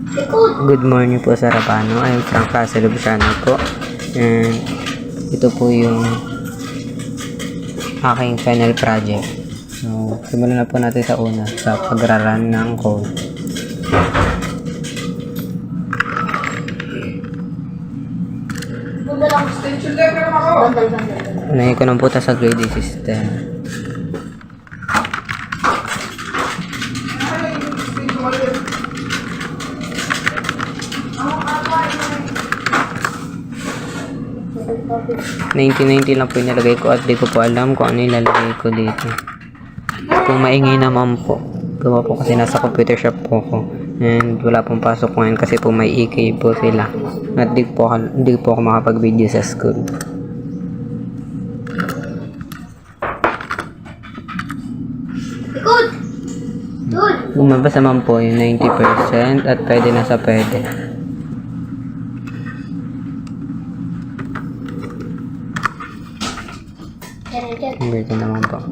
Good morning po sa Rabano. I'm Frank Castle Luciano po. And ito po yung aking final project. So, simulan na po natin sa una, sa pagraran ng code. Unahin ko ng puta sa grading system. $19.90 lang po inilagay ko at di ko po alam kung ano ilalagay ko dito. Kung maingay naman po, gawa po kasi nasa computer shop po ko and wala pong pasok ngayon kasi po may EK po sila at di po ako makapag video sa school. Lumabas naman po yung 90% at pwede na sa pwede. Dito naman po.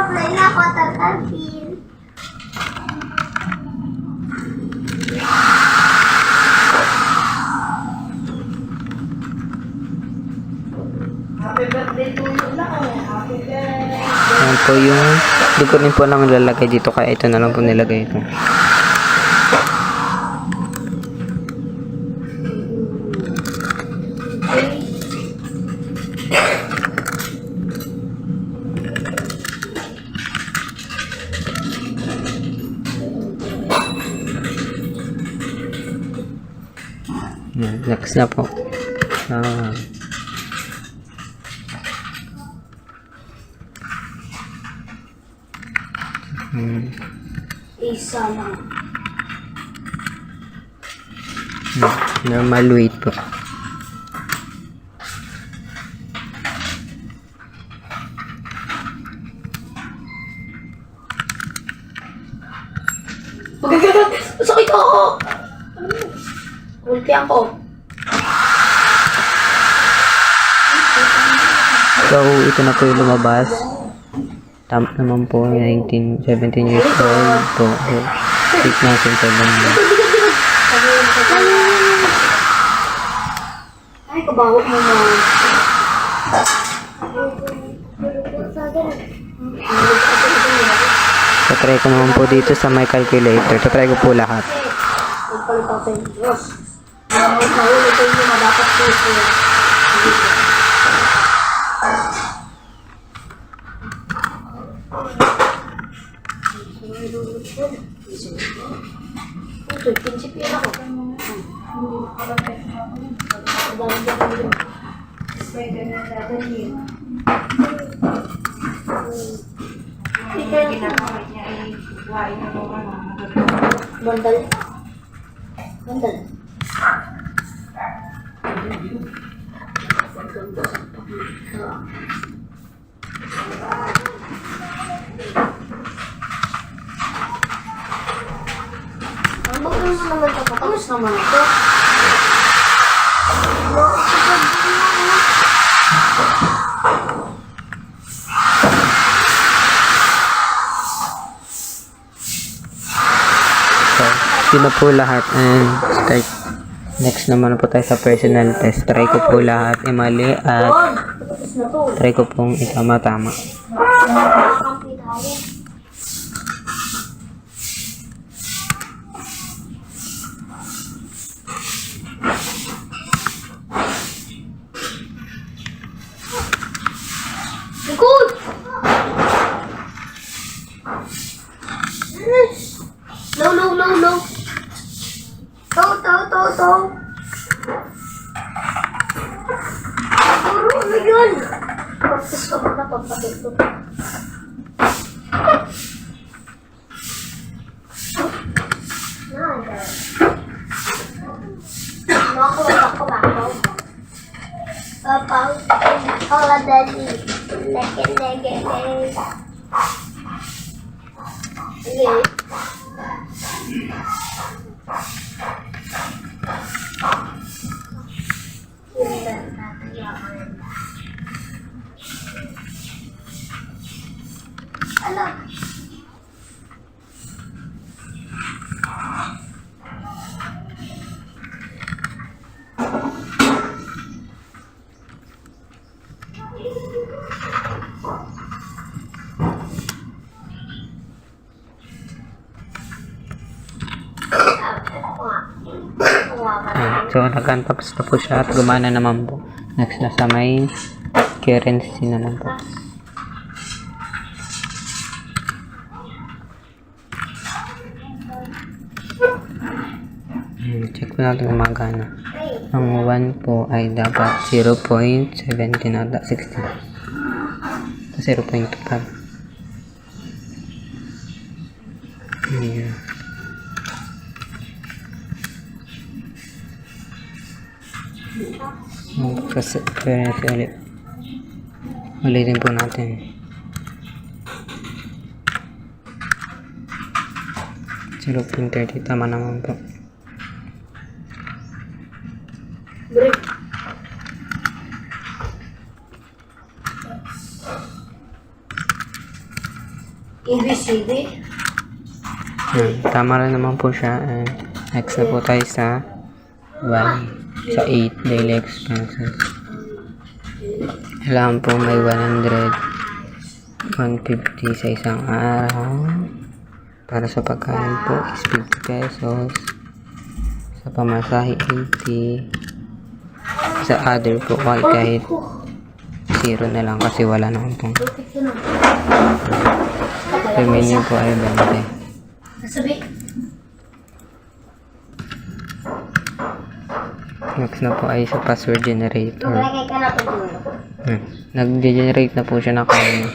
Play na ako tatansin. Happy birthday to you na. Happy birthday. Yan po yung hindi ko rin po lang lalagay dito kaya ito na lang po nilagay ito. Next na po. Isa lang. Normal weight po. Sakit ako! Ulti ako. So, ito na po yung lumabas. Tama naman po, 17 years old po. Take natin sa banda. Ay, kabawak mo na. Tatry ko naman po dito sa my calculator. Tatry ko po lahat. Magpalit ako sa Diyos. Mahuli ko yung dapat po. Prinsipyo ako. Bandal. Bandal. Ang bakit mo naman ito? Tapos naman ito. So, yun na po lahat and start. Next naman po tayo sa personal test. Try ko po lahat mali at try ko pong itama-tama. Good! No, no, no, no. To. Puro na yun. Practice ka muna pagpatuto. Papang, dali. Lege. Sige. So, nag-unbox na po siya at gumana naman po. Next na sa may currency naman po. Check po natin kung magana. Ang 1 po ay dapat 0.17 ata 16. 0.2 pa. Ayan. Kasi currency ulit. Ulitin po natin. 0.30 tama naman po. Break. ABCD. Tama rin naman po siya. And next na po tayo sa sa 8 daily expenses. Kailangan po may 100, 150 sa isang araw. Para sa pagkain po is 50 pesos. Sa pamasahe 80. Sa other po ay kahit 0 na lang kasi wala naman pong. Yung menu po ay 20. Sabi. Next na po ay sa password generator. Maglagay ka na po dulo. Nag-generate na po siya ng kanya.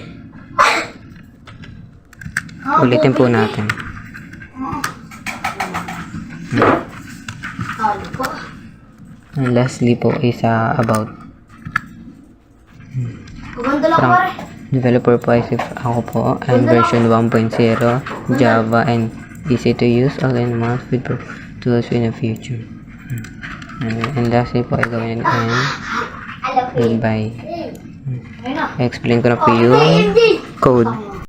Ulitin po natin. Kali po. And lastly po is about. Kumanda lang From pare. developer po ay ako po and version 1.0 Java and easy to use all-in-one with tools in the future. And lastly po ay gawin and goodbye. Ayun na. I-explain ko na po yung code.